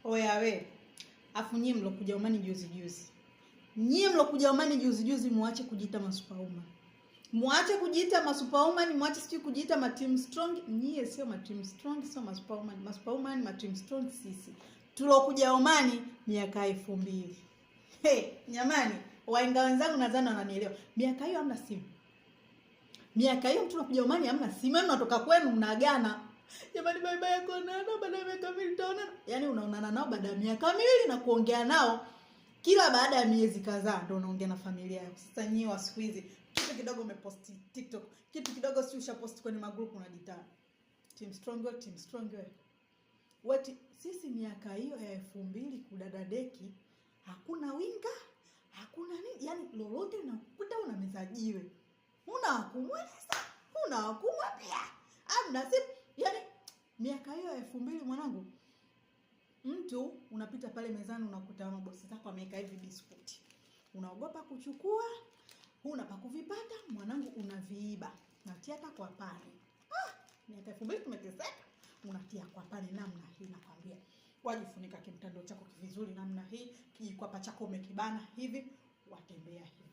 Oya we. Afu nyie mlokuja Omani juzi juzi. Nyie mlokuja Omani juzi juzi muache kujiita masupauma. Muache kujiita masupauma, muache sisi kujiita ma team strong. Nyie sio ma team strong, sio masupauma. Masupauma ni ma team strong sisi. Tulokuja Omani miaka 2000. Nyamani, wainga wenzangu nadhani wananielewa. Miaka hiyo hamna simu. Miaka hiyo tulokuja Omani hamna simu. Mnatoka kwenu mnaagana. Jamani bye bye kuonana baada ya miaka 2 tutaonana. Yaani unaonana nao baada ya miaka 2 na kuongea nao kila baada ya miezi kadhaa ndio unaongea na familia yako. Sasa nyinyi wa siku hizi kitu kidogo umepost TikTok, kitu kidogo si ushapost kwenye magroup unajitaa. Team strong wewe, team strong wewe. Wati sisi miaka hiyo ya 2000 kudadadeki hakuna winga, hakuna nini, yani lolote unakuta unamezajiwe. Una kumweleza, una kumwambia. Amna si yani miaka hiyo ya 2000 mwanangu, mtu unapita pale mezani unakuta mabosi zako ameweka hivi biskuti. Unaogopa kuchukua, huna pa kuvipata, mwanangu unaviiba. Unatia hata kwa pani. Miaka 2000 tumeteseka. Unatia kwa pani namna hii nakwambia. Wajifunika kimtando chako vizuri namna hii, kijikwapa chako umekibana hivi, watembea hivi.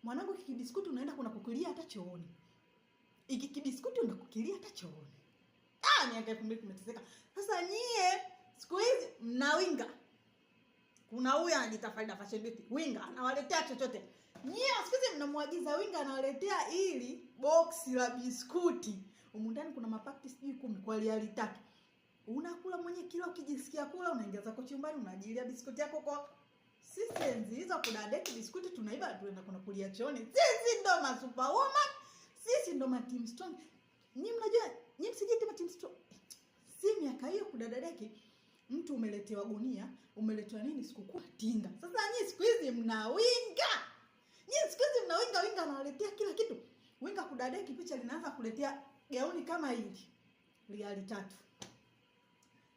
Mwanangu kibiskuti unaenda kuna kukilia hata chooni. Iki kibiskuti unakukilia hata chooni. Miaka 2000 tumeteseka. Sasa nyie siku hizi mnawinga. Kuna huyu anajiita Faida Fashion Beauty, winga anawaletea chochote. Nyie siku hizi mnamwagiza winga anawaletea ili box la biskuti. Humu ndani kuna mapakiti sijui 10 kwa riali 3. Unakula mwenye kila ukijisikia kula unaingia zako chumbani unajilia biskuti yako kwa sisi enzi hizo kudadeki biskuti tunaiba tuenda kuna kulia chooni. Sisi ndo ma superwoman. Sisi ndo ma team strong. Nyinyi mnajua, nyinyi msijiite ma team strong. Si miaka hiyo kudadadeki mtu umeletewa gunia, umeletewa nini sikukuu tinga. Sasa nyinyi siku hizi mnawinga. Nyinyi siku hizi mnawinga, winga anawaletea kila kitu. Winga kudadeki picha linaanza kuletea gauni kama hili riali 3.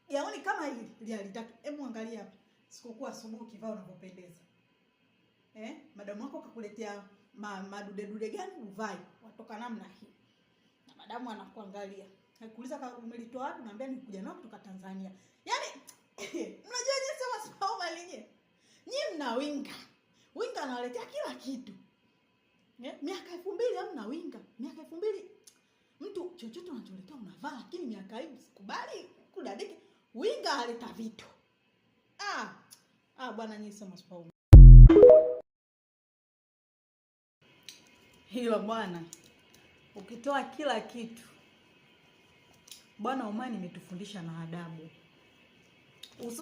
Gauni kama hili riali 3. Hebu angalia hapa. Sikukuu asubuhi kivaa unavyopendeza. Madamu wako kakuletea madude gani uvai? Watoka namna hii. Na madamu anakuangalia. Nakuuliza kama umelitoa wapi? Naambia nikuja nao kutoka Tanzania. Yaani mnajua jinsi kama sawa lenyewe. Nyinyi mna winga. Winga anawaletea kila kitu. Miaka 2000 hamna winga. Miaka 2000 mtu chochote unacholetea unavaa, lakini miaka hii sikubali kudadiki winga aleta vitu. Bwana nyinyi sema sawa. Hilo bwana. Ukitoa kila kitu. Bwana Omani imetufundisha na adabu.